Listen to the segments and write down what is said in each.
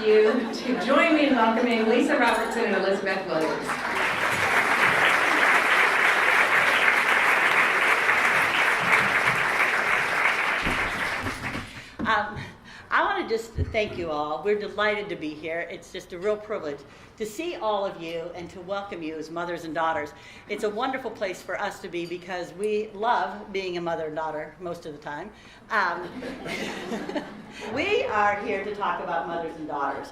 you to join me in welcoming Lisa Robertson and Elizabeth Williams. I want to just thank you all. We're delighted to be here. It's just a real privilege to see all of you and to welcome you as mothers and daughters. It's a wonderful place for us to be because we love being a mother and daughter most of the time. We are here to talk about mothers and daughters.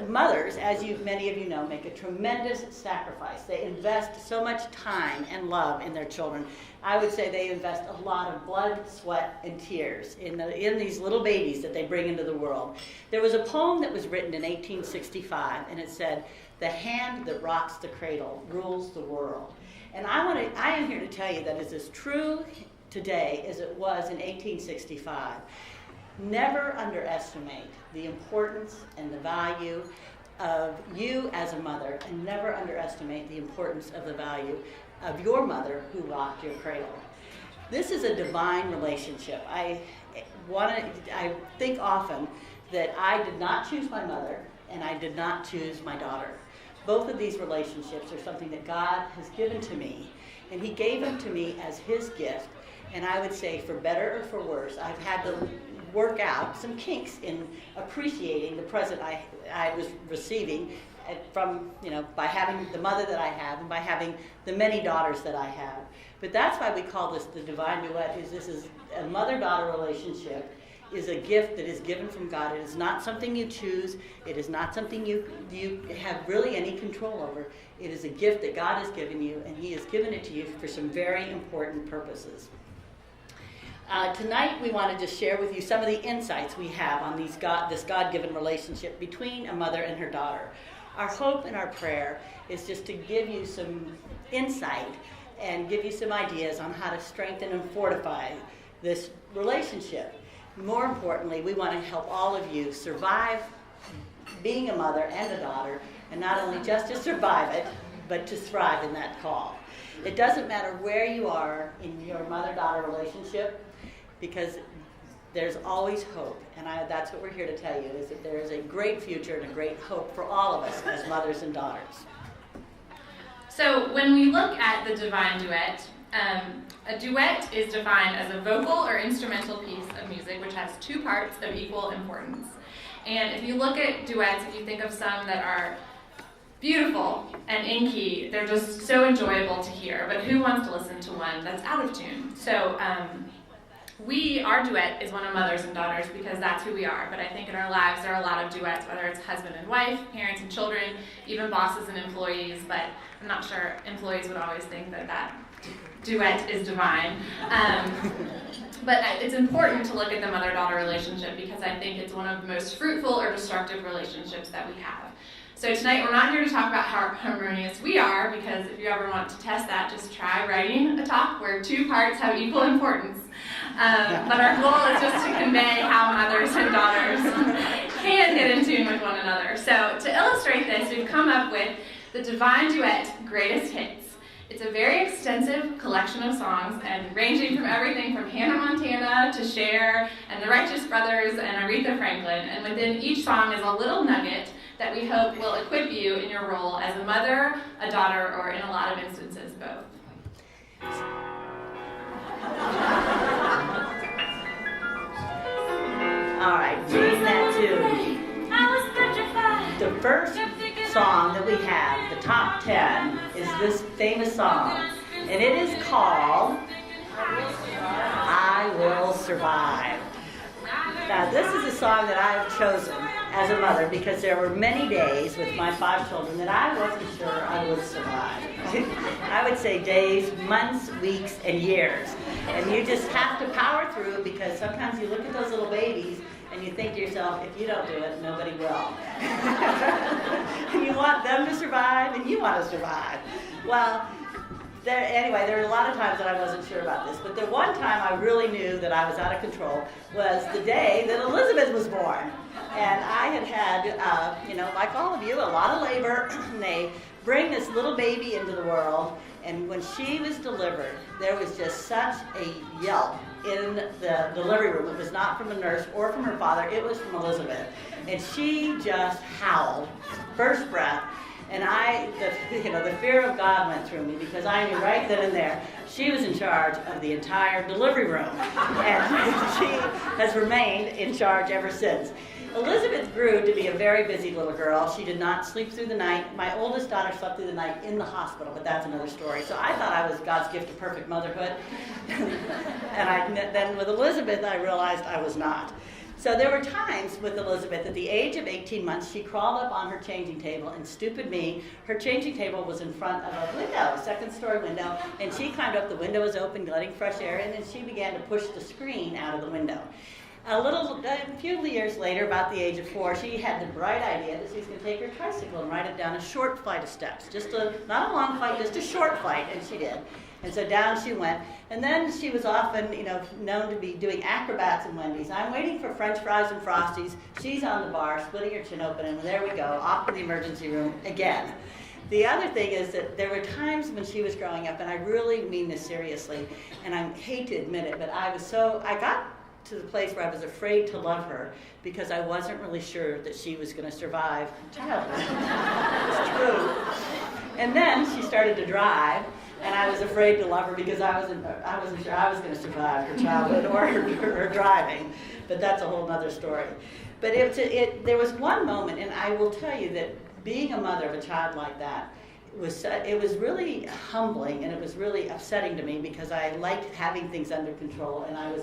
Mothers, as many of you know, make a tremendous sacrifice. They invest so much time and love in their children. I would say they invest a lot of blood, sweat, and tears in these little babies that they bring into the world. There was a poem that was written in 1865, and it said, "The hand that rocks the cradle rules the world." And I am here to tell you that it's as true today as it was in 1865. Never underestimate the importance and the value of you as a mother, and never underestimate the importance of the value of your mother who rocked your cradle. This is a divine relationship. I think often that I did not choose my mother and I did not choose my daughter. Both of these relationships are something that God has given to me, and He gave them to me as His gift. And I would say, for better or for worse, I've had to work out some kinks in appreciating the present I was receiving from, by having the mother that I have and by having the many daughters that I have. But that's why we call this the divine duet. This is a mother-daughter relationship, is a gift that is given from God. It is not something you choose. It is not something you have really any control over. It is a gift that God has given you, and He has given it to you for some very important purposes. Tonight we want to just share with you some of the insights we have on this God-given relationship between a mother and her daughter. Our hope and our prayer is just to give you some insight and give you some ideas on how to strengthen and fortify this relationship. More importantly, we want to help all of you survive being a mother and a daughter, and not only just to survive it, but to thrive in that call. It doesn't matter where you are in your mother-daughter relationship, because there's always hope, and that's what we're here to tell you, is that there is a great future and a great hope for all of us as mothers and daughters. So when we look at the divine duet, a duet is defined as a vocal or instrumental piece of music which has two parts of equal importance. And if you look at duets, if you think of some that are beautiful and in key, they're just so enjoyable to hear, but who wants to listen to one that's out of tune? So our duet is one of mothers and daughters because that's who we are. But I think in our lives there are a lot of duets, whether it's husband and wife, parents and children, even bosses and employees. But I'm not sure employees would always think that duet is divine. But it's important to look at the mother-daughter relationship because I think it's one of the most fruitful or destructive relationships that we have. So tonight we're not here to talk about how harmonious we are, because if you ever want to test that, just try writing a talk where two parts have equal importance. But our goal is just to convey how mothers and daughters can get in tune with one another. So to illustrate this, we've come up with the Divine Duet Greatest Hits. It's a very extensive collection of songs, and ranging from everything from Hannah Montana to Cher and the Righteous Brothers and Aretha Franklin. And within each song is a little nugget that we hope will equip you in your role as a mother, a daughter, or in a lot of instances, both. All right, read that tune. The first song that we have, the top 10, is this famous song, and it is called I Will Survive. Now, this is a song that I have chosen as a mother because there were many days with my 5 children that I wasn't sure I would survive. I would say days, months, weeks, and years. And you just have to power through it because sometimes you look at those little babies and you think to yourself, if you don't do it, nobody will. And you want them to survive and you want to survive. Well, there were a lot of times that I wasn't sure about this, but the one time I really knew that I was out of control was the day that Elizabeth was born. And I had, like all of you, a lot of labor. bring this little baby into the world. And when she was delivered, there was just such a yelp in the delivery room. It was not from a nurse or from her father, it was from Elizabeth. And she just howled, first breath. And the fear of God went through me, because I knew right then and there she was in charge of the entire delivery room. And she has remained in charge ever since. Elizabeth grew to be a very busy little girl. She did not sleep through the night. My oldest daughter slept through the night in the hospital, but that's another story. So I thought I was God's gift of perfect motherhood. And then with Elizabeth, I realized I was not. So there were times with Elizabeth, at the age of 18 months, she crawled up on her changing table, and stupid me, her changing table was in front of a window, a second-story window, and she climbed up, the window was open, letting fresh air in, and she began to push the screen out of the window. A few years later, about the age of 4, she had the bright idea that she was going to take her tricycle and ride it down a short flight of steps. Not a long flight, just a short flight, and she did. And so down she went. And then she was often, known to be doing acrobats in Wendy's. I'm waiting for French fries and Frosties. She's on the bar, splitting her chin open, and there we go, off to the emergency room again. The other thing is that there were times when she was growing up, and I really mean this seriously, and I hate to admit it, but I got to the place where I was afraid to love her, because I wasn't really sure that she was going to survive childhood. It's true. And then she started to drive, and I was afraid to love her because I wasn't sure I was going to survive her childhood or her driving. But that's a whole other story. But there was one moment, and I will tell you that being a mother of a child like that, it was really humbling, and it was really upsetting to me, because I liked having things under control, and I was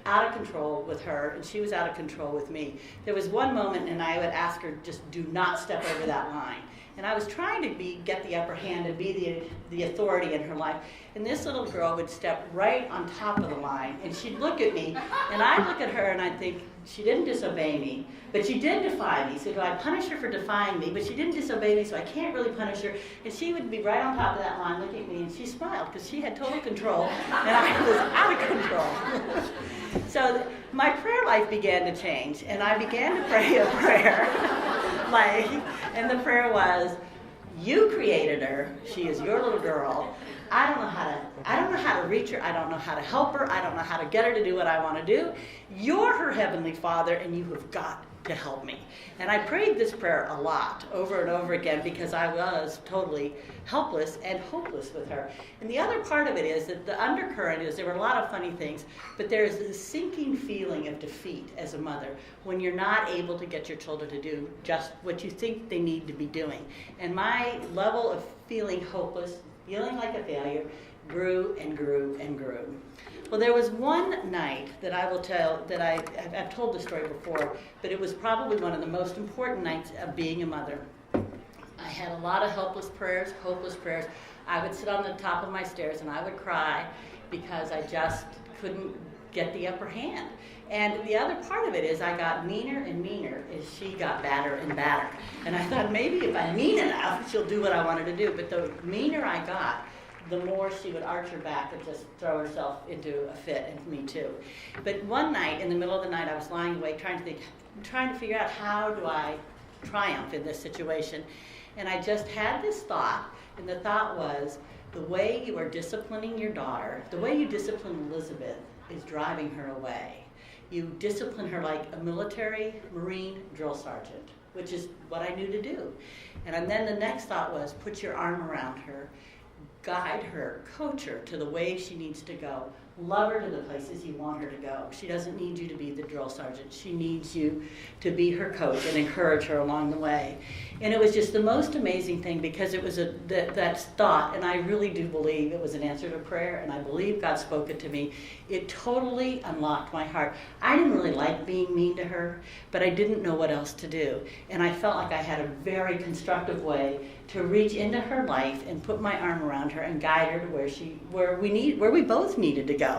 out of control with her, and she was out of control with me. There was one moment, and I would ask her, just do not step over that line. And I was trying to get the upper hand and be the authority in her life. And this little girl would step right on top of the line, and she'd look at me, and I'd look at her, and I'd think, she didn't disobey me, but she did defy me. So do I punish her for defying me? But she didn't disobey me, so I can't really punish her. And she would be right on top of that line looking at me, and she smiled, because she had total control, and I was out of control. So my prayer life began to change, and I began to pray a prayer. And the prayer was, you created her, she is your little girl. I don't know how to reach her, I don't know how to help her, I don't know how to get her to do what I want to do. You're her heavenly Father, and you have got to help me. And I prayed this prayer a lot, over and over again, because I was totally helpless and hopeless with her. And the other part of it is that the undercurrent is there were a lot of funny things, but there's this sinking feeling of defeat as a mother when you're not able to get your children to do just what you think they need to be doing. And my level of feeling hopeless, feeling like a failure, grew and grew and grew. Well, there was one night that I will tell, that I've told the story before, but it was probably one of the most important nights of being a mother. I had a lot of helpless prayers, hopeless prayers. I would sit on the top of my stairs and I would cry because I just couldn't get the upper hand. And the other part of it is I got meaner and meaner as she got badder and badder. And I thought, maybe if I'm mean enough, she'll do what I wanted to do. But the meaner I got, the more she would arch her back and just throw herself into a fit, and me too. But one night, in the middle of the night, I was lying awake trying to figure out, how do I triumph in this situation? And I just had this thought, and the thought was, the way you are disciplining your daughter, the way you discipline Elizabeth, is driving her away. You discipline her like a military Marine drill sergeant, which is what I knew to do. And then the next thought was, put your arm around her, guide her, coach her to the way she needs to go. Love her to the places you want her to go. She doesn't need you to be the drill sergeant. She needs you to be her coach and encourage her along the way. And it was just the most amazing thing, because it was that thought, and I really do believe it was an answer to prayer, and I believe God spoke it to me. It totally unlocked my heart. I didn't really like being mean to her, but I didn't know what else to do. And I felt like I had a very constructive way to reach into her life and put my arm around her and guide her to where we both needed to go.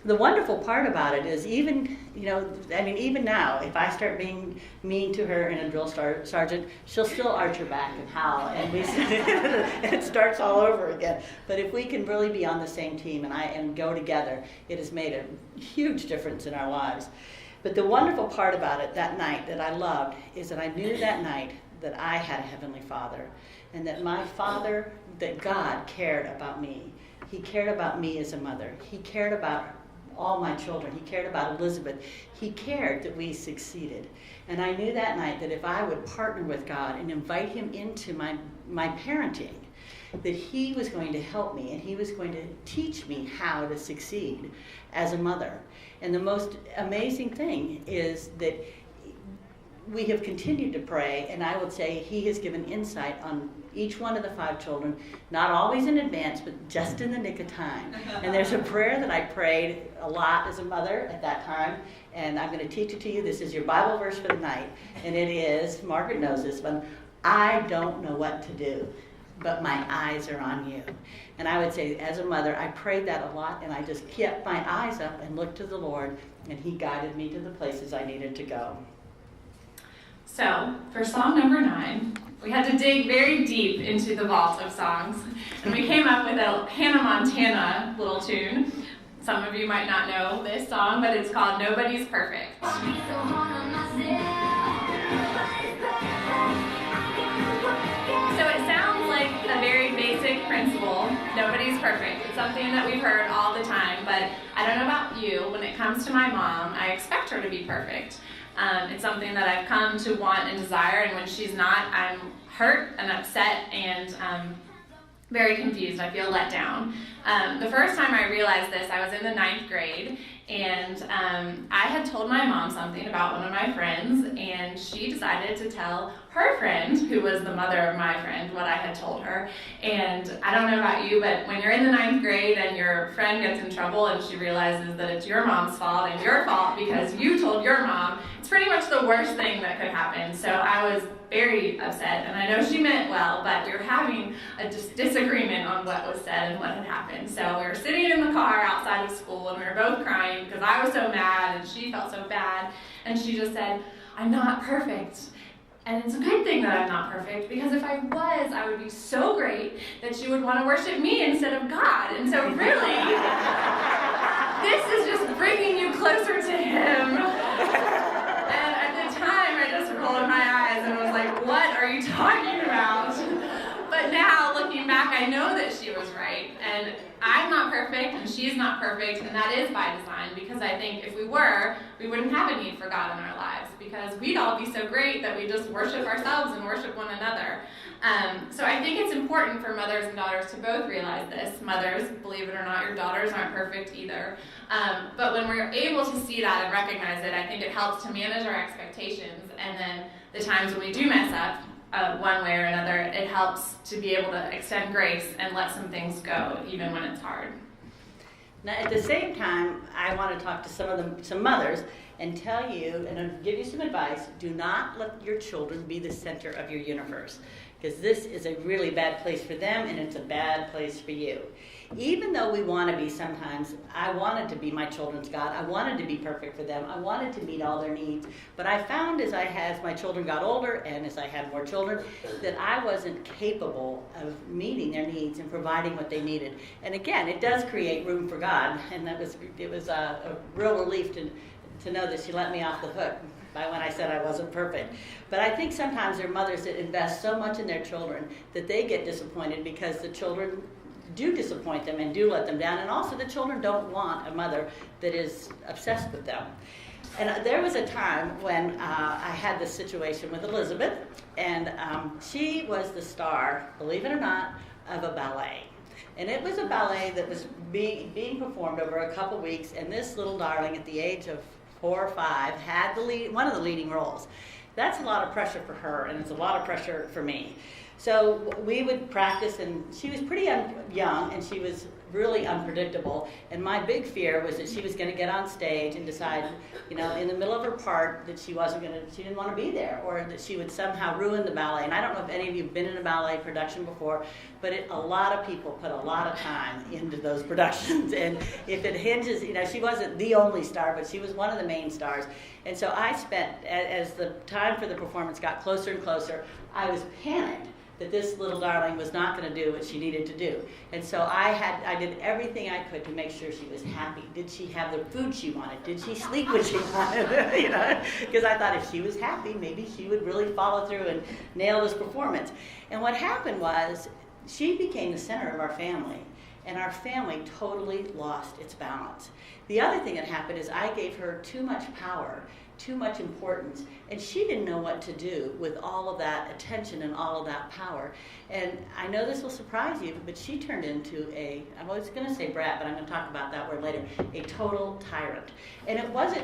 The wonderful part about it is, even now, if I start being mean to her in a drill sergeant, she'll still arch her back and howl, and it starts all over again. But if we can really be on the same team and go together, it has made a huge difference in our lives. But the wonderful part about it that night that I loved is that I knew that night that I had a Heavenly Father, and that my father, that God cared about me. He cared about me as a mother. He cared about all my children. He cared about Elizabeth. He cared that we succeeded. And I knew that night that if I would partner with God and invite him into my parenting, that he was going to help me and he was going to teach me how to succeed as a mother. And the most amazing thing is that we have continued to pray, and I would say he has given insight on each one of the 5 children, not always in advance, but just in the nick of time. And there's a prayer that I prayed a lot as a mother at that time, and I'm going to teach it to you. This is your Bible verse for the night, and it is, Margaret knows this one, I don't know what to do, but my eyes are on you. And I would say, as a mother, I prayed that a lot, and I just kept my eyes up and looked to the Lord, and he guided me to the places I needed to go. So, for song number 9, we had to dig very deep into the vault of songs, and we came up with a Hannah Montana little tune. Some of you might not know this song, but it's called Nobody's Perfect. So it sounds like a very basic principle. Nobody's perfect. It's something that we've heard all the time, but I don't know about you. When it comes to my mom, I expect her to be perfect. It's something that I've come to want and desire, and when she's not, I'm hurt and upset and very confused. I feel let down. The first time I realized this, I was in the 9th grade, and I had told my mom something about one of my friends, and she decided to tell her friend, who was the mother of my friend, what I had told her. And I don't know about you, but when you're in the 9th grade and your friend gets in trouble and she realizes that it's your mom's fault and your fault because you told your mom, it's pretty much the worst thing that could happen. So I was very upset, and I know she meant well, but we were having a disagreement on what was said and what had happened. So we were sitting in the car outside of school, and we were both crying because I was so mad and she felt so bad. And she just said, I'm not perfect. And it's a good thing that I'm not perfect, because if I was, I would be so great that you would want to worship me instead of God. And so really, this is just bringing you closer to him. And at the time, I just rolled my eyes and was like, what are you talking about? But now, looking back, I know that she was right. And I'm not perfect, and she's not perfect, and that is by design, because I think if we were, we wouldn't have a need for God in our lives, because we'd all be so great that we just worship ourselves and worship one another. So I think it's important for mothers and daughters to both realize this. Mothers, believe it or not, your daughters aren't perfect either. But when we're able to see that and recognize it, I think it helps to manage our expectations, and then the times when we do mess up, one way or another, it helps to be able to extend grace and let some things go, even when it's hard. Now, at the same time, I want to talk to some mothers and tell you and give you some advice. Do not let your children be the center of your universe, because this is a really bad place for them, and it's a bad place for you. Even though we want to be sometimes, I wanted to be my children's God. I wanted to be perfect for them. I wanted to meet all their needs. But I found as my children got older and as I had more children, that I wasn't capable of meeting their needs and providing what they needed. And again, it does create room for God. And it was a real relief to know that she let me off the hook by when I said I wasn't perfect. But I think sometimes there are mothers that invest so much in their children that they get disappointed because the children do disappoint them and do let them down, and also the children don't want a mother that is obsessed with them. And there was a time when I had this situation with Elizabeth, and she was the star, believe it or not, of a ballet. And it was a ballet that was being performed over a couple weeks, and this little darling at the age of 4 or 5 had one of the leading roles. That's a lot of pressure for her, and it's a lot of pressure for me. So we would practice, and she was pretty young, and she was really unpredictable. And my big fear was that she was going to get on stage and decide, in the middle of her part, that she didn't want to be there, or that she would somehow ruin the ballet. And I don't know if any of you have been in a ballet production before, but a lot of people put a lot of time into those productions. And if it hinges, she wasn't the only star, but she was one of the main stars. And so I spent, as the time for the performance got closer and closer, I was panicked that this little darling was not going to do what she needed to do. And so I did everything I could to make sure she was happy. Did she have the food she wanted? Did she sleep when she wanted? Because I thought if she was happy, maybe she would really follow through and nail this performance. And what happened was she became the center of our family, and our family totally lost its balance. The other thing that happened is I gave her too much power, too much importance, and she didn't know what to do with all of that attention and all of that power. And I know this will surprise you, but she turned into I was going to say brat, but I'm going to talk about that word later, a total tyrant. And it was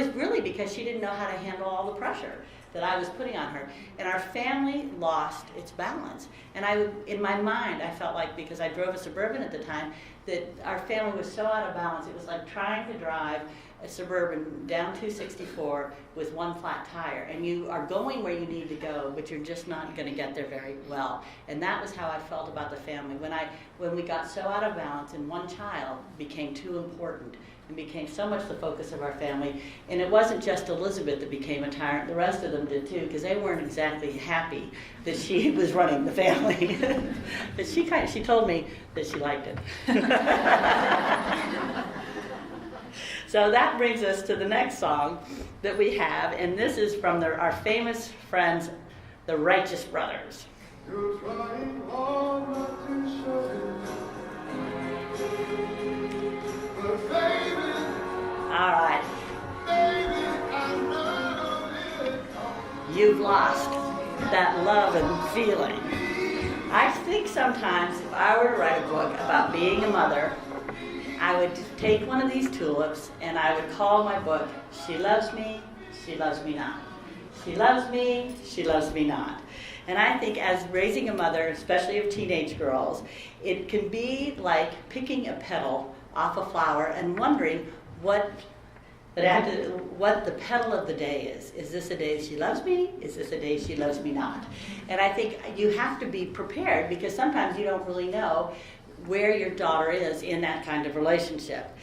really because she didn't know how to handle all the pressure that I was putting on her. And our family lost its balance. And in my mind, I felt like, because I drove a Suburban at the time, that our family was so out of balance. It was like trying to drive a Suburban down 264 with one flat tire, and you are going where you need to go, but you're just not going to get there very well. And that was how I felt about the family. When we got so out of balance, and one child became too important and became so much the focus of our family. And it wasn't just Elizabeth that became a tyrant, the rest of them did too, because they weren't exactly happy that she was running the family. But she told me that she liked it. So that brings us to the next song that we have, and this is from our famous friends, the Righteous Brothers. You're trying hard not to show it, but baby, all right. Baby, I know it. You've lost that love and feeling. I think sometimes if I were to write a book about being a mother, I would take one of these tulips and I would call my book, She Loves Me, She Loves Me Not. She loves me, she loves me not. And I think as raising a mother, especially of teenage girls, it can be like picking a petal off a flower and wondering what the petal of the day is. Is this a day she loves me? Is this a day she loves me not? And I think you have to be prepared, because sometimes you don't really know where your daughter is in that kind of relationship.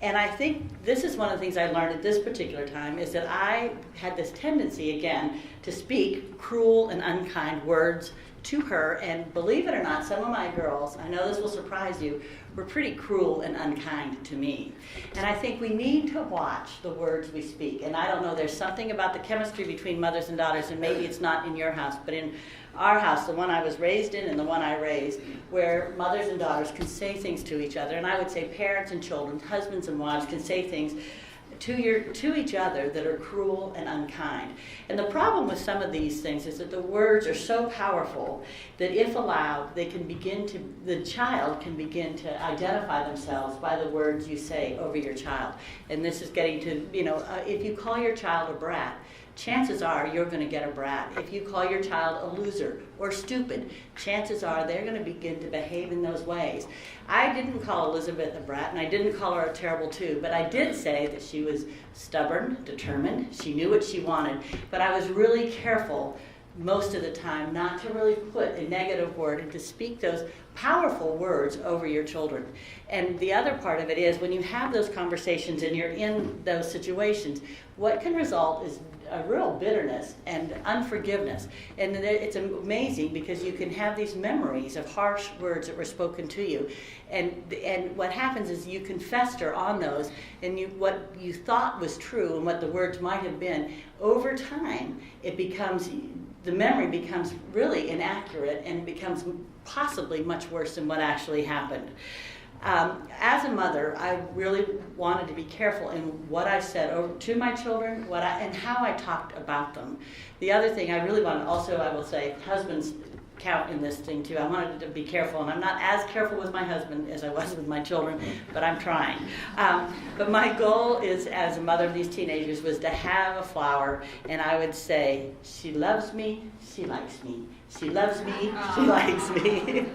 And I think this is one of the things I learned at this particular time, is that I had this tendency, again, to speak cruel and unkind words to her. And believe it or not, some of my girls, I know this will surprise you, were pretty cruel and unkind to me. And I think we need to watch the words we speak. And I don't know, there's something about the chemistry between mothers and daughters, and maybe it's not in your house, but in our house, the one I was raised in and the one I raised, where mothers and daughters can say things to each other. And I would say parents and children, husbands and wives, can say things to each other that are cruel and unkind. And the problem with some of these things is that the words are so powerful that if allowed, the child can begin to identify themselves by the words you say over your child. And this is getting to, if you call your child a brat, chances are you're going to get a brat. If you call your child a loser or stupid, chances are they're going to begin to behave in those ways. I didn't call Elizabeth a brat, and I didn't call her a terrible two, but I did say that she was stubborn, determined, she knew what she wanted, but I was really careful most of the time not to really put a negative word and to speak those powerful words over your children. And the other part of it is, when you have those conversations and you're in those situations, what can result is a real bitterness and unforgiveness. And it's amazing, because you can have these memories of harsh words that were spoken to you. And what happens is you can fester on those, and what you thought was true and what the words might have been, over time, the memory becomes really inaccurate, and it becomes possibly much worse than what actually happened. As a mother, I really wanted to be careful in what I said to my children, and how I talked about them. The other thing I really wanted, also I will say, husbands count in this thing too. I wanted to be careful, and I'm not as careful with my husband as I was with my children, but I'm trying. But my goal is, as a mother of these teenagers, was to have a flower, and I would say, she loves me, she likes me. She loves me, she likes me.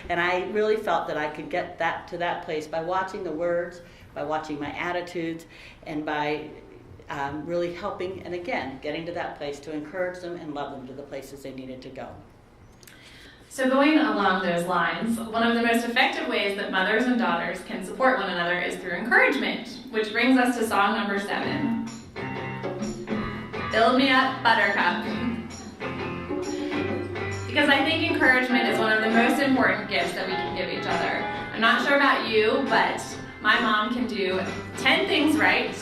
And I really felt that I could get to that place by watching the words, by watching my attitudes, and by really helping, and again, getting to that place to encourage them and love them to the places they needed to go. So going along those lines, one of the most effective ways that mothers and daughters can support one another is through encouragement, which brings us to song number 7. Build me up, Buttercup. Because I think encouragement is one of the most important gifts that we can give each other. I'm not sure about you, but my mom can do 10 things right,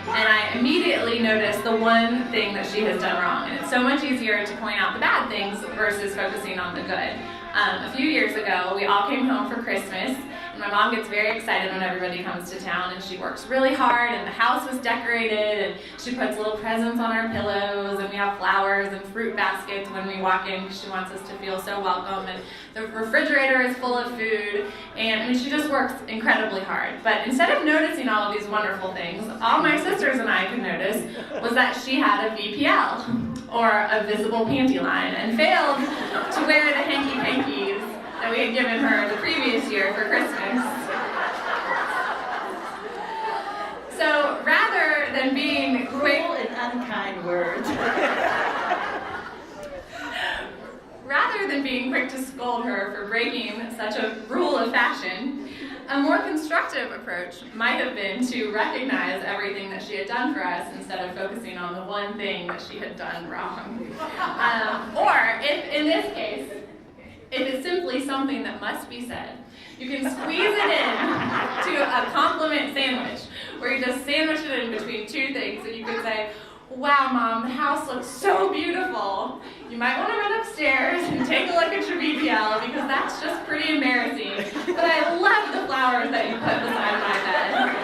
and I immediately notice the one thing that she has done wrong. And it's so much easier to point out the bad things versus focusing on the good. A few years ago, we all came home for Christmas, and my mom gets very excited when everybody comes to town, and she works really hard, and the house was decorated, and she puts little presents on our pillows, and we have flowers and fruit baskets when we walk in because she wants us to feel so welcome, and the refrigerator is full of food, and I mean, she just works incredibly hard. But instead of noticing all of these wonderful things, all my sisters and I could notice was that she had a VPL, or a visible panty line, and failed to wear the hanky-pankies that we had given her the previous year for Christmas. So rather than being quick Cruel and unkind words. Rather than being quick to scold her for breaking such a rule of fashion, a more constructive approach might have been to recognize everything that she had done for us instead of focusing on the one thing that she had done wrong. Or, if in this case, if it's simply something that must be said, you can squeeze it in to a compliment sandwich, where you just sandwich it in between two things, and you can say, "Wow, Mom, the house looks so beautiful. You might want to run upstairs and take a look at your BPL because that's just pretty embarrassing. But I love the flowers that you put beside my bed."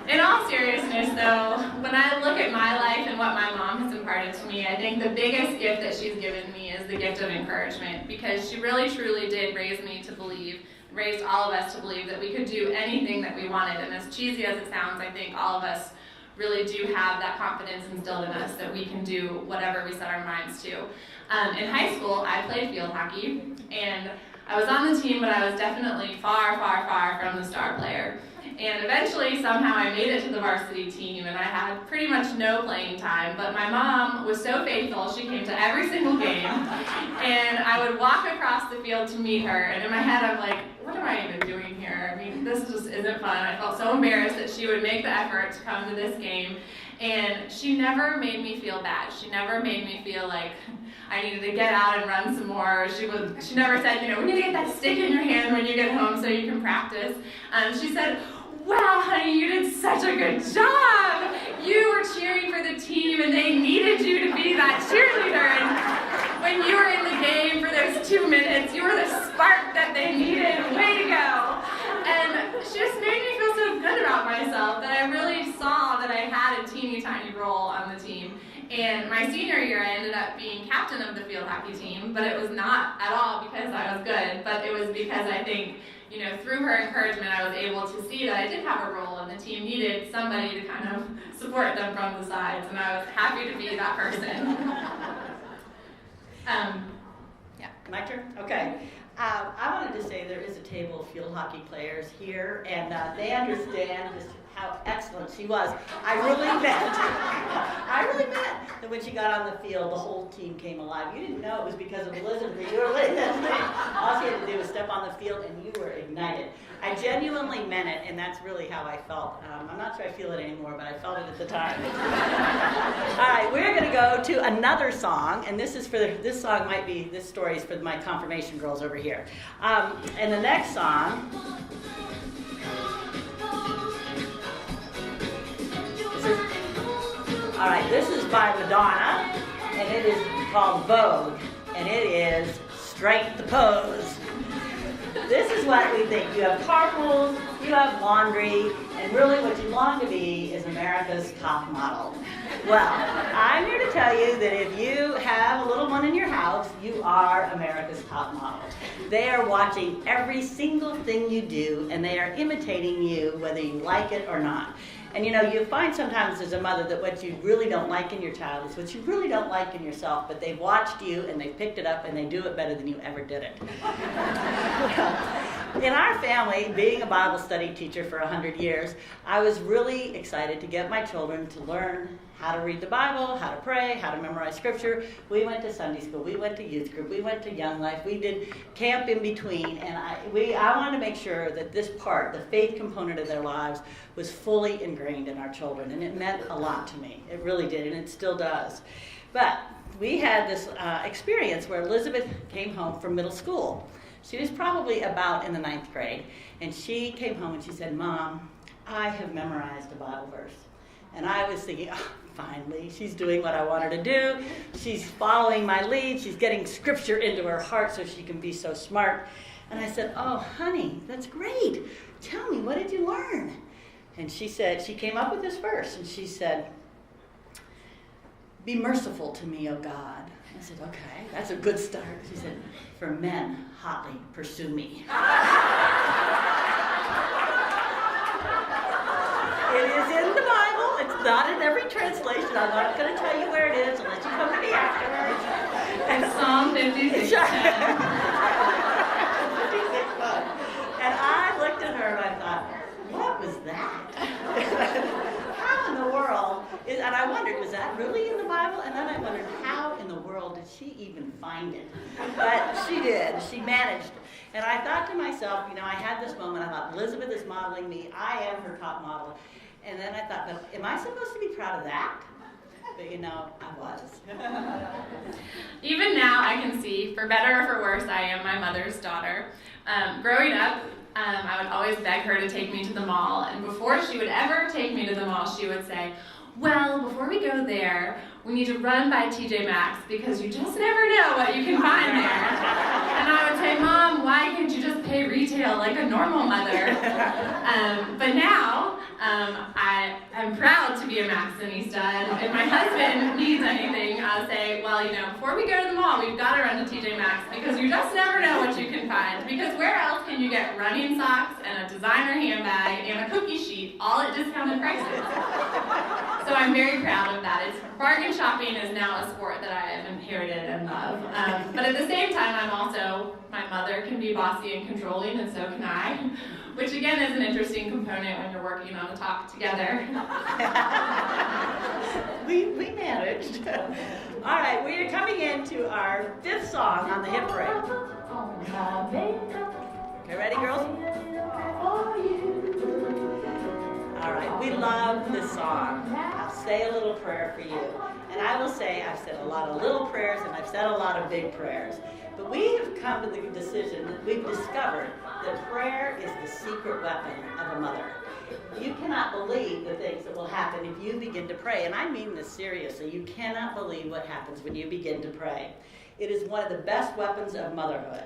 In all seriousness, though, when I look at my life and what my mom has imparted to me, I think the biggest gift that she's given me is the gift of encouragement, because she really truly did raise me to believe, raised all of us to believe that we could do anything that we wanted. And as cheesy as it sounds, I think all of us really do have that confidence instilled in us that we can do whatever we set our minds to. In high school, I played field hockey, and I was on the team, but I was definitely far, far, far from the star player. And eventually, somehow, I made it to the varsity team, and I had pretty much no playing time. But my mom was so faithful, she came to every single game, and I would walk across the field to meet her, and in my head, I'm like, what am I even doing here? I mean, this just isn't fun. I felt so embarrassed that she would make the effort to come to this game, and she never made me feel bad. She never made me feel like I needed to get out and run some more. She never said, we need to get that stick in your hand when you get home so you can practice. She said, "Wow, honey, you did such a good job. You were cheering for the team and they needed you to be that cheerleader. And when you were in the game for those 2 minutes, you were the spark that they needed. Way to go." And she just made me feel so good about myself that I really saw that I had a teeny tiny role on the team. And my senior year, I ended up being captain of the field hockey team, but it was not at all because I was good, but it was because I think, through her encouragement, I was able to see that I did have a role, and the team needed somebody to kind of support them from the sides, and I was happy to be that person. Yeah. My turn? Okay. I wanted to say there is a table of field hockey players here, and they understand just how excellent she was. I really meant that when she got on the field, the whole team came alive. You didn't know it was because of Elizabeth. You were like, all she had to do was step on the field, and you were ignited. I genuinely meant it, and that's really how I felt. I'm not sure I feel it anymore, but I felt it at the time. All right, we're going to go to another song, and this story is for my confirmation girls over here. And the next song, this is by Madonna, and it is called Vogue, and it is Strike the Pose. This is what we think. You have carpools, you have laundry, and really what you long to be is America's top model. Well, I'm here to tell you that if you have a little one in your house, you are America's top model. They are watching every single thing you do, and they are imitating you whether you like it or not. And you find sometimes as a mother that what you really don't like in your child is what you really don't like in yourself, but they've watched you and they've picked it up and they do it better than you ever did it. Well, in our family, being a Bible study teacher for 100 years, I was really excited to get my children to learn how to read the Bible, how to pray, how to memorize scripture. We went to Sunday school, we went to youth group, we went to Young Life, we did camp in between, and I wanted to make sure that this part, the faith component of their lives, was fully ingrained in our children, and it meant a lot to me. It really did, and it still does. But we had this experience where Elizabeth came home from middle school. She was probably about in the 9th grade, and she came home and she said, "Mom, I have memorized a Bible verse." And I was thinking, oh, finally, she's doing what I want her to do. She's following my lead. She's getting scripture into her heart so she can be so smart. And I said, "Oh, honey, that's great. Tell me, what did you learn?" And she said, she came up with this verse, and she said, "Be merciful to me, O God." I said, "Okay, that's a good start." She said, "For men hotly pursue me." It is in the Bible. It's not in every translation. I'm not going to tell you where it is unless you come to me afterwards. And Psalm 56. And I looked at her and I thought, what was that? How in the world is, and I wondered, was that really in the Bible? And then I wondered, how in the world did she even find it? But she did. She managed. And I thought to myself, you know, I had this moment. I thought, Elizabeth is modeling me. I am her top model. And then I thought, but am I supposed to be proud of that? But you know, I was. Even now, I can see, for better or for worse, I am my mother's daughter. Growing up, I would always beg her to take me to the mall, and before she would ever take me to the mall, she would say, "Well, before we go there, we need to run by TJ Maxx because you just never know what you can find there." And I would say, "Mom, why can't you just pay retail like a normal mother?" But now, I'm proud to be a Maxxinista, and if my husband needs anything, I'll say, "Well, you know, before we go to the mall, we've got to run to TJ Maxx because you just never know what you can find. Because where else can you get running socks and a designer handbag and a cookie sheet all at discounted prices?" So I'm very proud of that. Bargain shopping is now a sport that I have inherited and love. But at the same time, my mother can be bossy and controlling, and so can I, which again is an interesting component when you're working on a talk together. We managed. All right, we are coming into our 5th song on the hit parade. Okay, ready, girls? All right, we love this song. I'll say a little prayer for you. And I will say I've said a lot of little prayers and I've said a lot of big prayers. But we have come to the decision that we've discovered that prayer is the secret weapon of a mother. You cannot believe the things that will happen if you begin to pray. And I mean this seriously. You cannot believe what happens when you begin to pray. It is one of the best weapons of motherhood.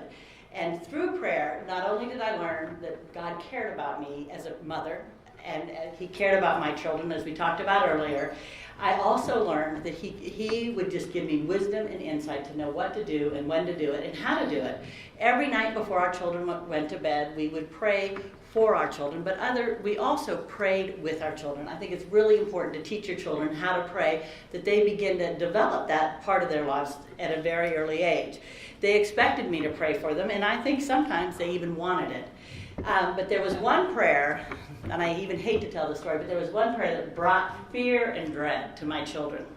And through prayer, not only did I learn that God cared about me as a mother, and he cared about my children, as we talked about earlier, I also learned that he would just give me wisdom and insight to know what to do and when to do it and how to do it. Every night before our children went to bed, we would pray for our children, but we also prayed with our children. I think it's really important to teach your children how to pray, that they begin to develop that part of their lives at a very early age. They expected me to pray for them, and I think sometimes they even wanted it. But there was one prayer, and I even hate to tell the story, but there was one prayer that brought fear and dread to my children.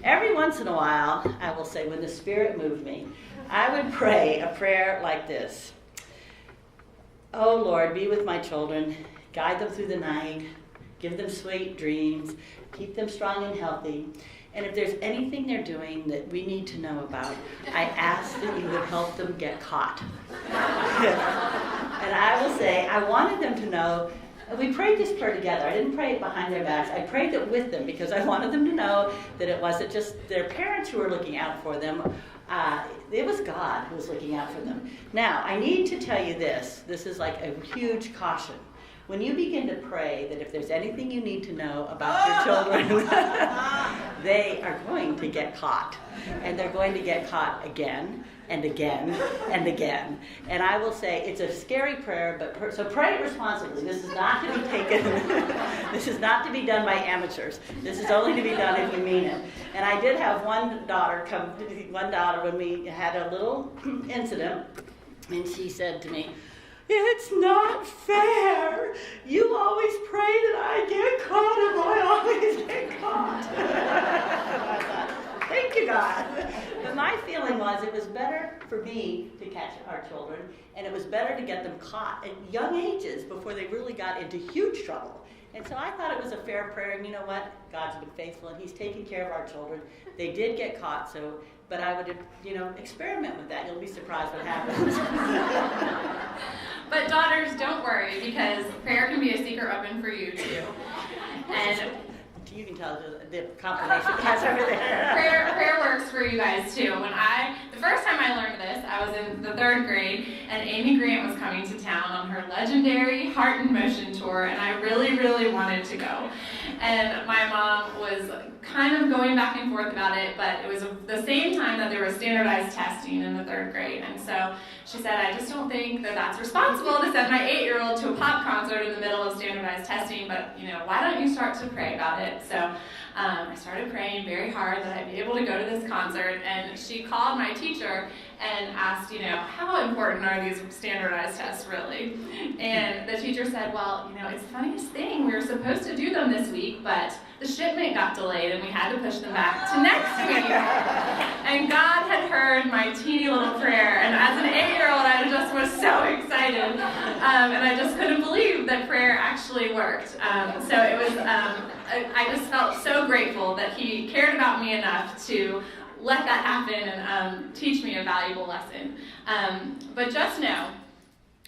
Every once in a while, I will say, when the Spirit moved me, I would pray a prayer like this. "Oh Lord, be with my children, guide them through the night, give them sweet dreams, keep them strong and healthy. And if there's anything they're doing that we need to know about, I ask that you would help them get caught." And I will say, I wanted them to know, we prayed this prayer together. I didn't pray it behind their backs. I prayed it with them because I wanted them to know that it wasn't just their parents who were looking out for them. It was God who was looking out for them. Now, I need to tell you this. This is like a huge caution. When you begin to pray that if there's anything you need to know about your children, they are going to get caught. And they're going to get caught again and again and again. And I will say it's a scary prayer, but so pray it responsibly. This is not to be taken, this is not to be done by amateurs. This is only to be done if you mean it. And I did have one daughter when we had a little incident, and she said to me, It's not fair. You always pray that I get caught and I always get caught. I thought, thank you, God. But my feeling was it was better for me to catch our children, and it was better to get them caught at young ages before they really got into huge trouble. And so I thought it was a fair prayer, and you know what? God's been faithful, and He's taking care of our children. They did get caught, but I would, experiment with that. You'll be surprised what happens. But daughters, don't worry, because prayer can be a secret weapon for you too. And you can tell the confirmation class over there. prayer works for you guys too. The first time I learned this, I was in the 3rd grade, and Amy Grant was coming to town on her legendary Heart in Motion tour, and I really, really wanted to go. And my mom was kind of going back and forth about it, but it was the same time that there was standardized testing in the 3rd grade, and so she said, I just don't think that that's responsible to send my 8-year-old to a pop concert in the middle of standardized testing, but why don't you start to pray about it? So I started praying very hard that I'd be able to go to this concert, and she called my teacher and asked, how important are these standardized tests really? And the teacher said, well, it's the funniest thing. We were supposed to do them this week, but the shipment got delayed and we had to push them back to next week. And God had heard my teeny little prayer, and as an 8-year-old, I just was so excited. And I just couldn't believe that prayer actually worked. So it was, I just felt so grateful that He cared about me enough to let that happen and teach me a valuable lesson. But just know,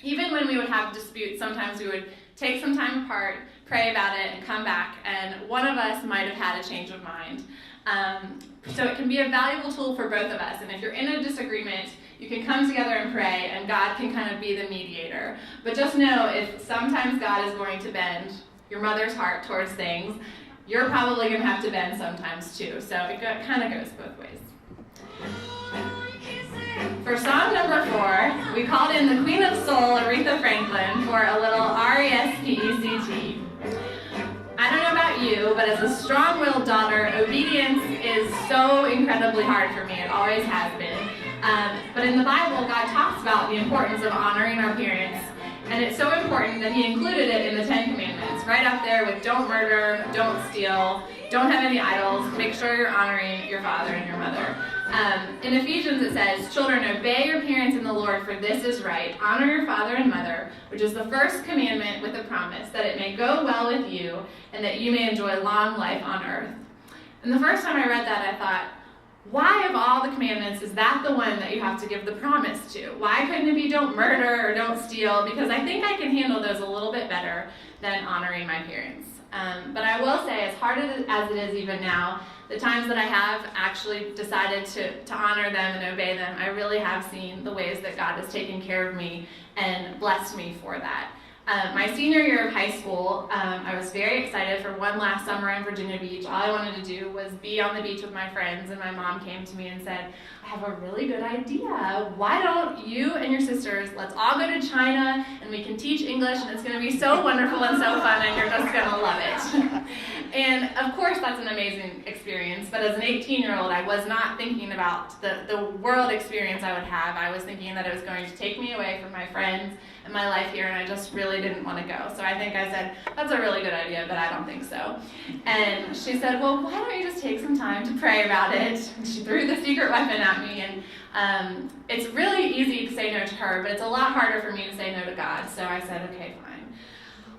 even when we would have disputes, sometimes we would take some time apart, pray about it, and come back, and one of us might have had a change of mind. So it can be a valuable tool for both of us, and if you're in a disagreement, you can come together and pray, and God can kind of be the mediator. But just know, if sometimes God is going to bend your mother's heart towards things, you're probably going to have to bend sometimes too. So it kind of goes both ways. For song number 4, we called in the Queen of Soul, Aretha Franklin, for a little R-E-S-P-E-C-T. I don't know about you, but as a strong-willed daughter, obedience is so incredibly hard for me. It always has been. But in the Bible, God talks about the importance of honoring our parents, and it's so important that He included it in the 10 Commandments, right up there with don't murder, don't steal, don't have any idols, make sure you're honoring your father and your mother. In Ephesians it says, children, obey your parents in the Lord, for this is right. Honor your father and mother, which is the first commandment with a promise, that it may go well with you and that you may enjoy long life on earth. And the first time I read that, I thought, why of all the commandments is that the one that you have to give the promise to? Why couldn't it be don't murder or don't steal? Because I think I can handle those a little bit better than honoring my parents. But I will say, as hard as it is even now, the times that I have actually decided to honor them and obey them, I really have seen the ways that God has taken care of me and blessed me for that. My senior year of high school, I was very excited for one last summer in Virginia Beach. All I wanted to do was be on the beach with my friends, and my mom came to me and said, I have a really good idea. Why don't you and your sisters, let's all go to China, and we can teach English, and it's going to be so wonderful and so fun, and you're just going to love it. And of course that's an amazing experience, but as an 18-year-old, I was not thinking about the world experience I would have. I was thinking that it was going to take me away from my friends and my life here, and I just really didn't want to go. So I think I said, that's a really good idea, but I don't think so. And she said, well, why don't you just take some time to pray about it? And she threw the secret weapon at me, and it's really easy to say no to her, but it's a lot harder for me to say no to God. So I said, okay, fine.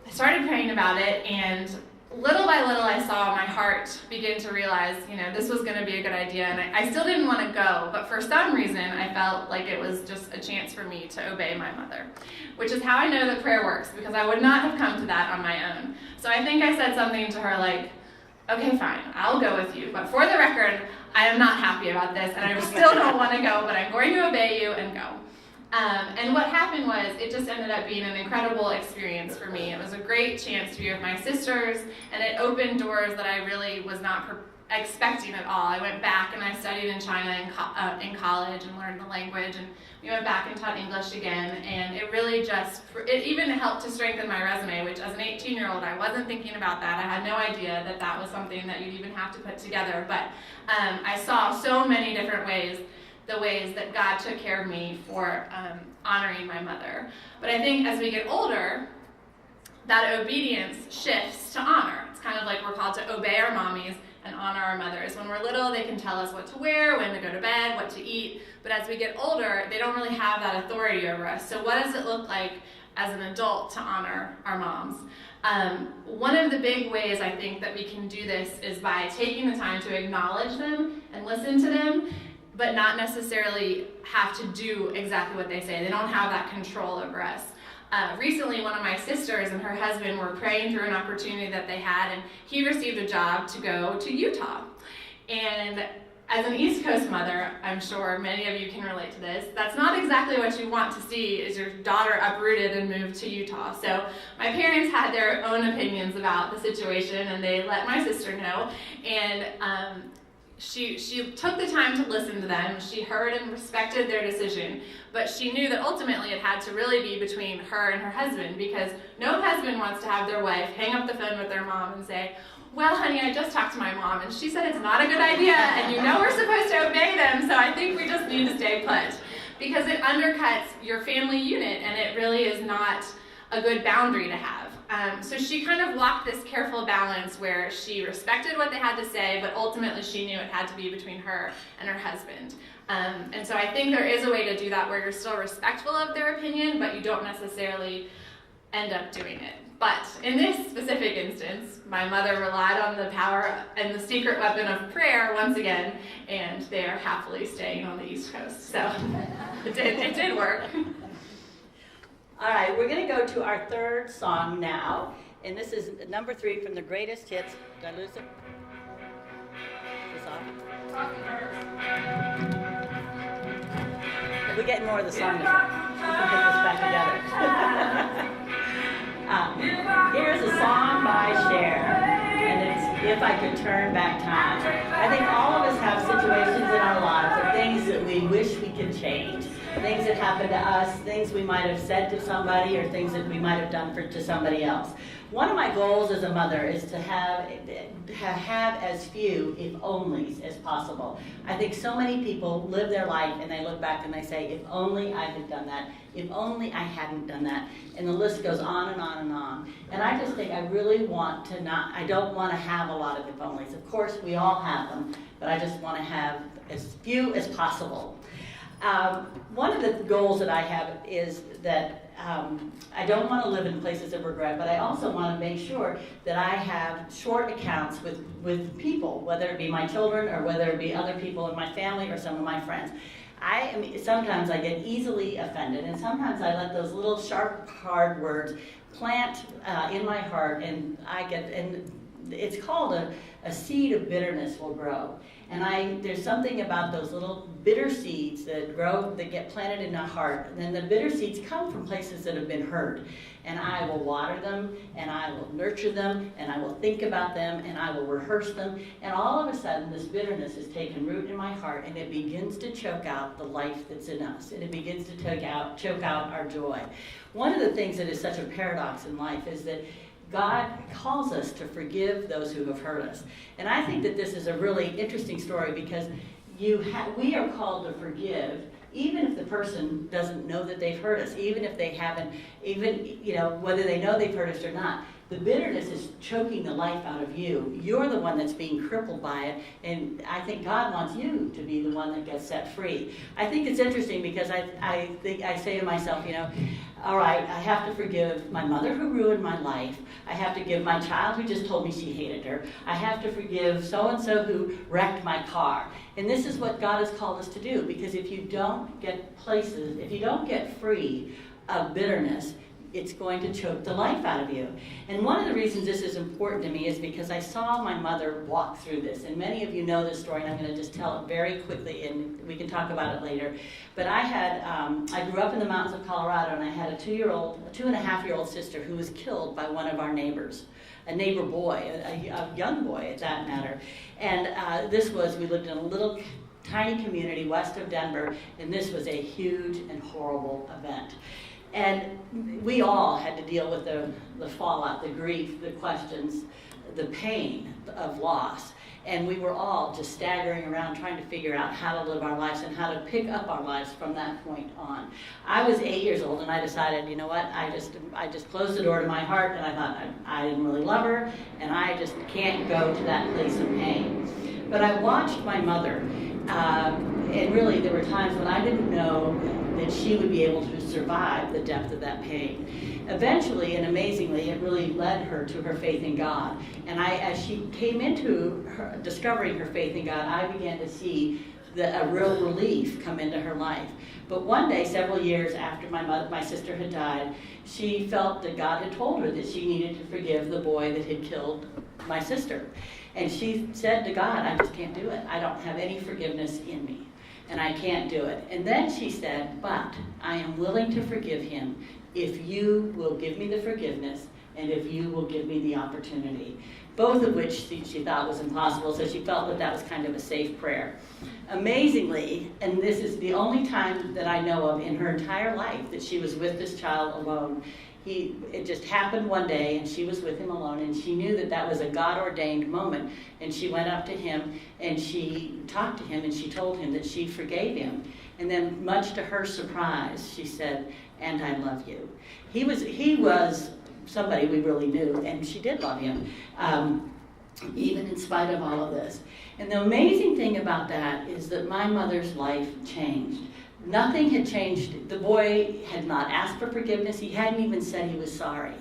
I started praying about it, and little by little, I saw my heart begin to realize, this was going to be a good idea, and I still didn't want to go, but for some reason, I felt like it was just a chance for me to obey my mother, which is how I know that prayer works, because I would not have come to that on my own. So I think I said something to her like, okay, fine, I'll go with you, but for the record, I am not happy about this, and I still don't want to go, but I'm going to obey you and go. And what happened was, it just ended up being an incredible experience for me. It was a great chance to be with my sisters, and it opened doors that I really was not expecting at all. I went back and I studied in China in college and learned the language, and we went back and taught English again, and it really it even helped to strengthen my resume, which as an 18-year-old, I wasn't thinking about that. I had no idea that that was something that you'd even have to put together, but I saw so many different ways the ways that God took care of me for honoring my mother. But I think as we get older, that obedience shifts to honor. It's kind of like we're called to obey our mommies and honor our mothers. When we're little, they can tell us what to wear, when to go to bed, what to eat. But as we get older, they don't really have that authority over us. So what does it look like as an adult to honor our moms? One of the big ways I think that we can do this is by taking the time to acknowledge them and listen to them, but not necessarily have to do exactly what they say. They don't have that control over us. Recently, one of my sisters and her husband were praying through an opportunity that they had, and he received a job to go to Utah. And as an East Coast mother, I'm sure many of you can relate to this, that's not exactly what you want to see is your daughter uprooted and moved to Utah. So my parents had their own opinions about the situation, and they let my sister know. And she took the time to listen to them. She heard and respected their decision, but she knew that ultimately it had to really be between her and her husband, because no husband wants to have their wife hang up the phone with their mom and say, well, honey, I just talked to my mom, and she said it's not a good idea, and you know we're supposed to obey them, so I think we just need to stay put. Because it undercuts your family unit, and it really is not a good boundary to have. So she kind of walked this careful balance where she respected what they had to say, but ultimately she knew it had to be between her and her husband. And so I think there is a way to do that where you're still respectful of their opinion, but you don't necessarily end up doing it. But in this specific instance, my mother relied on the power and the secret weapon of prayer once again, and they are happily staying on the East Coast. So it did work. All right, we're going to go to our third song now, and this is number 3 from the greatest hits. Did I lose it? Is this off? We're getting more of the song now. We can get this back together. Here's a song by Cher, and it's If I Could Turn Back Time. I think all of us have situations in our lives of things that we wish we could change. Things that happened to us, things we might have said to somebody, or things that we might have done to somebody else. One of my goals as a mother is to have as few if onlys as possible. I think so many people live their life and they look back and they say, if only I had done that, if only I hadn't done that, and the list goes on and on and on. And I just think I really want to I don't want to have a lot of if onlys. Of course, we all have them, but I just want to have as few as possible. One of the goals that I have is that I don't want to live in places of regret, but I also want to make sure that I have short accounts with people, whether it be my children or whether it be other people in my family or some of my friends. Sometimes I get easily offended, and sometimes I let those little sharp, hard words plant in my heart, and it's called a seed of bitterness will grow. And there's something about those little bitter seeds that grow, that get planted in my heart. And then the bitter seeds come from places that have been hurt. And I will water them, and I will nurture them, and I will think about them, and I will rehearse them. And all of a sudden, this bitterness has taken root in my heart, and it begins to choke out the life that's in us. And it begins to choke out our joy. One of the things that is such a paradox in life is that God calls us to forgive those who have hurt us. And I think that this is a really interesting story because we are called to forgive even if the person doesn't know that they've hurt us, even if they haven't, whether they know they've hurt us or not. The bitterness is choking the life out of you. You're the one that's being crippled by it, and I think God wants you to be the one that gets set free. I think it's interesting because I say to myself, all right, I have to forgive my mother who ruined my life. I have to give my child who just told me she hated her. I have to forgive so-and-so who wrecked my car. And this is what God has called us to do, because if you don't get free of bitterness, it's going to choke the life out of you. And one of the reasons this is important to me is because I saw my mother walk through this. And many of you know this story, and I'm going to just tell it very quickly, and we can talk about it later. But I grew up in the mountains of Colorado, and I had a 2.5-year-old sister who was killed by one of our neighbors, a neighbor boy, a young boy at that matter. And we lived in a little tiny community west of Denver, and this was a huge and horrible event. And we all had to deal with the fallout, the grief, the questions, the pain of loss. And we were all just staggering around trying to figure out how to live our lives and how to pick up our lives from that point on. I was 8 years old and I decided, you know what, I just closed the door to my heart, and I thought I didn't really love her and I just can't go to that place of pain. But I watched my mother, and really there were times when I didn't know that she would be able to survive the depth of that pain. Eventually and amazingly, it really led her to her faith in God. And as she came into discovering her faith in God, I began to see a real relief come into her life. But one day, several years after my sister had died, she felt that God had told her that she needed to forgive the boy that had killed my sister. And she said to God, I just can't do it. I don't have any forgiveness in me, and I can't do it. And then she said, but I am willing to forgive him if you will give me the forgiveness and if you will give me the opportunity. Both of which she thought was impossible, so she felt that that was kind of a safe prayer. Amazingly, and this is the only time that I know of in her entire life that she was with this child alone. It just happened one day, and she was with him alone, and she knew that that was a God-ordained moment. And she went up to him, and she talked to him, and she told him that she forgave him. And then, much to her surprise, she said, and I love you. He was somebody we really knew, and she did love him, even in spite of all of this. And the amazing thing about that is that my mother's life changed. Nothing had changed. The boy had not asked for forgiveness. He hadn't even said he was sorry.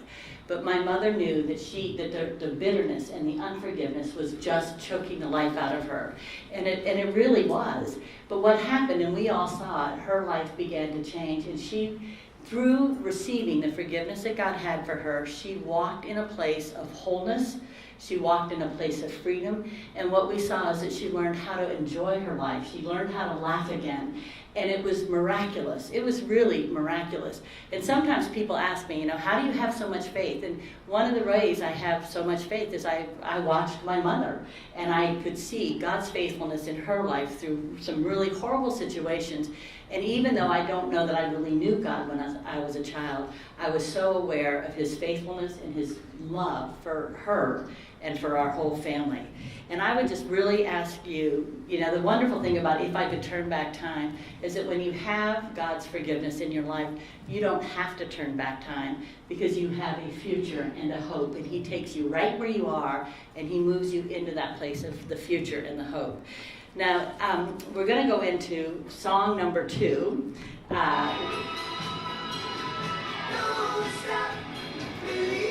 But my mother knew that the bitterness and the unforgiveness was just choking the life out of her. And it really was. But what happened, and we all saw it, her life began to change. And she, through receiving the forgiveness that God had for her, she walked in a place of wholeness. She walked in a place of freedom. And what we saw is that she learned how to enjoy her life. She learned how to laugh again. And it was miraculous. It was really miraculous. And sometimes people ask me, how do you have so much faith? And one of the ways I have so much faith is I watched my mother, and I could see God's faithfulness in her life through some really horrible situations. And even though I don't know that I really knew God when I was a child, I was so aware of his faithfulness and his love for her and for our whole family. And I would just really ask you, the wonderful thing about if I could turn back time is that when you have God's forgiveness in your life, you don't have to turn back time because you have a future and a hope. And he takes you right where you are and he moves you into that place of the future and the hope. Now, we're going to go into song number 2.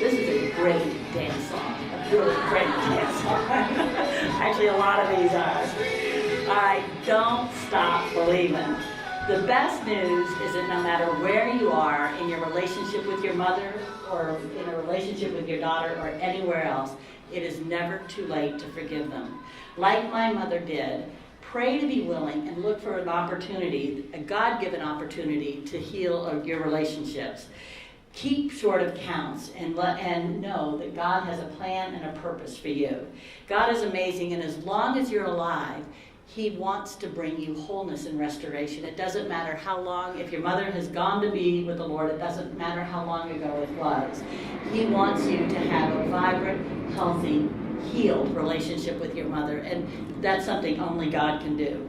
This is a great dance song. A really great dance song. Actually, a lot of these are. All right, don't stop believing. The best news is that no matter where you are in your relationship with your mother or in a relationship with your daughter or anywhere else, it is never too late to forgive them. Like my mother did, pray to be willing and look for an opportunity, a God-given opportunity to heal your relationships. Keep short of counts and know that God has a plan and a purpose for you. God is amazing, and as long as you're alive, he wants to bring you wholeness and restoration. It doesn't matter how long, if your mother has gone to be with the Lord, it doesn't matter how long ago it was. He wants you to have a vibrant, healthy, healed relationship with your mother, and that's something only God can do.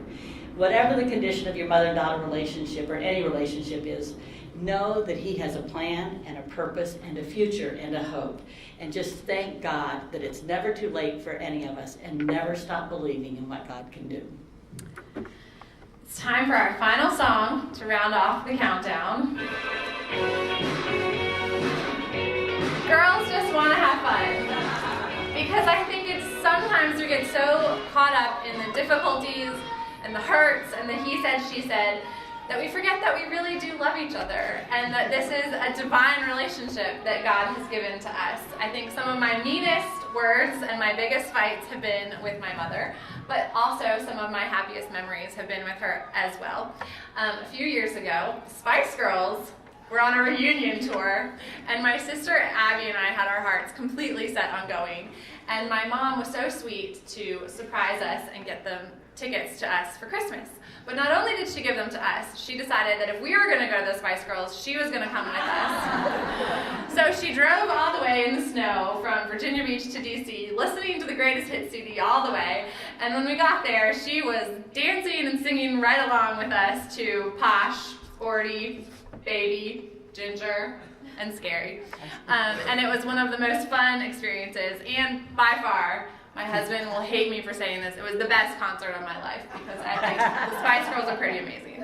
Whatever the condition of your mother-daughter relationship or any relationship is, know that he has a plan and a purpose and a future and a hope. And just thank God that it's never too late for any of us, and never stop believing in what God can do. It's time for our final song to round off the countdown. Girls just want to have fun. Because I think it's sometimes we get so caught up in the difficulties and the hurts and the he said, she said, that we forget that we really do love each other and that this is a divine relationship that God has given to us. I think some of my meanest words and my biggest fights have been with my mother, but also some of my happiest memories have been with her as well. A few years ago, Spice Girls were on a reunion tour, and my sister Abby and I had our hearts completely set on going. And my mom was so sweet to surprise us and get them tickets to us for Christmas. But not only did she give them to us, she decided that if we were going to go to the Spice Girls, she was going to come with us. So she drove all the way in the snow from Virginia Beach to DC, listening to the Greatest Hits CD all the way. And when we got there, she was dancing and singing right along with us to Posh, Sporty, Baby, Ginger, and Scary. And it was one of the most fun experiences, and by far, my husband will hate me for saying this, it was the best concert of my life, because I think the Spice Girls are pretty amazing.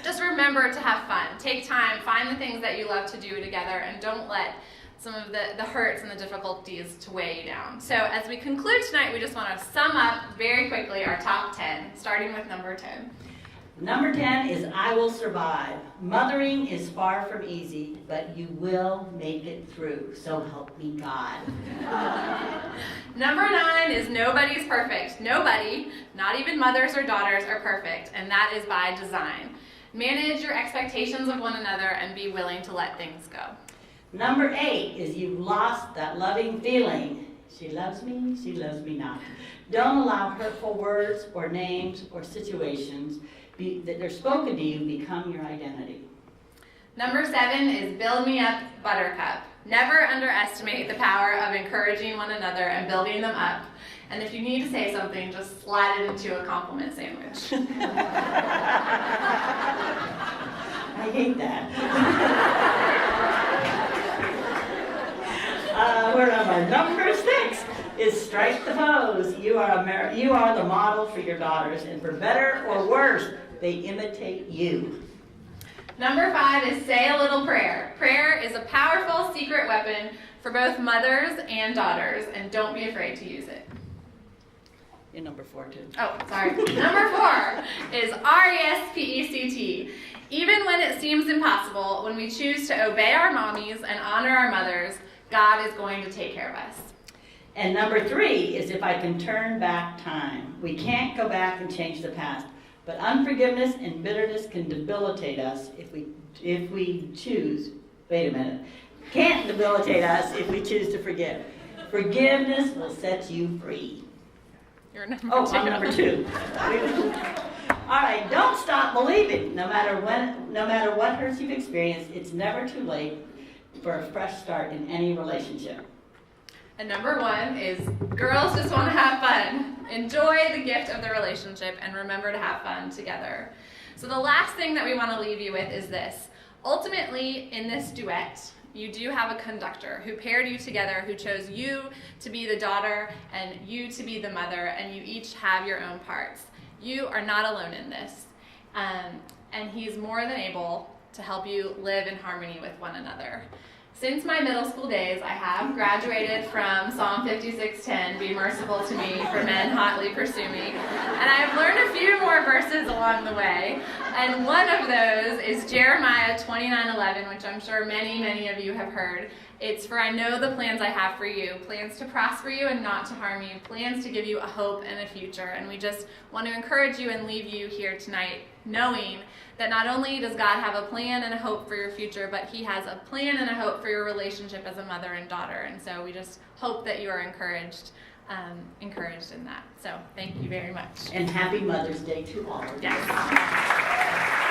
Just remember to have fun. Take time, find the things that you love to do together, and don't let some of the hurts and the difficulties to weigh you down. So as we conclude tonight, we just want to sum up very quickly our top 10, starting with number 10. Number 10 is I will survive. Mothering is far from easy, but you will make it through. So help me God. Number 9 is nobody's perfect. Nobody, not even mothers or daughters, are perfect, and that is by design. Manage your expectations of one another and be willing to let things go. Number 8 is you've lost that loving feeling. She loves me not. Don't allow hurtful words or names or situations that are spoken to you become your identity. Number 7 is build me up, buttercup. Never underestimate the power of encouraging one another and building them up. And if you need to say something, just slide it into a compliment sandwich. I hate that. We're on number 6 is strike the pose. You are the model for your daughters, and for better or worse, they imitate you. Number 5 is say a little prayer. Prayer is a powerful secret weapon for both mothers and daughters, and don't be afraid to use it. You're number 4 too. Oh, sorry. Number 4 is RESPECT. Even when it seems impossible, when we choose to obey our mommies and honor our mothers, God is going to take care of us. And number 3 is if I can turn back time. We can't go back and change the past, but unforgiveness and bitterness can debilitate us if we choose. Wait a minute. Can't debilitate us if we choose to forgive. Forgiveness will set you free. You're number 2. I'm number 2. All right, don't stop believing. No matter what hurts you've experienced, it's never too late for a fresh start in any relationship. And number 1 is girls just want to have fun. Enjoy the gift of the relationship and remember to have fun together. So the last thing that we want to leave you with is this. Ultimately, in this duet, you do have a conductor who paired you together, who chose you to be the daughter and you to be the mother, and you each have your own parts. You are not alone in this. And he's more than able to help you live in harmony with one another. Since my middle school days, I have graduated from Psalm 56:10, be merciful to me, for men hotly pursue me. And I have learned a few more verses along the way. And one of those is Jeremiah 29:11, which I'm sure many, many of you have heard. It's for I know the plans I have for you, plans to prosper you and not to harm you, plans to give you a hope and a future. And we just want to encourage you and leave you here tonight knowing that not only does God have a plan and a hope for your future, but he has a plan and a hope for your relationship as a mother and daughter. And so we just hope that you are encouraged in that. So thank you very much. And happy Mother's Day to all of you. Yes.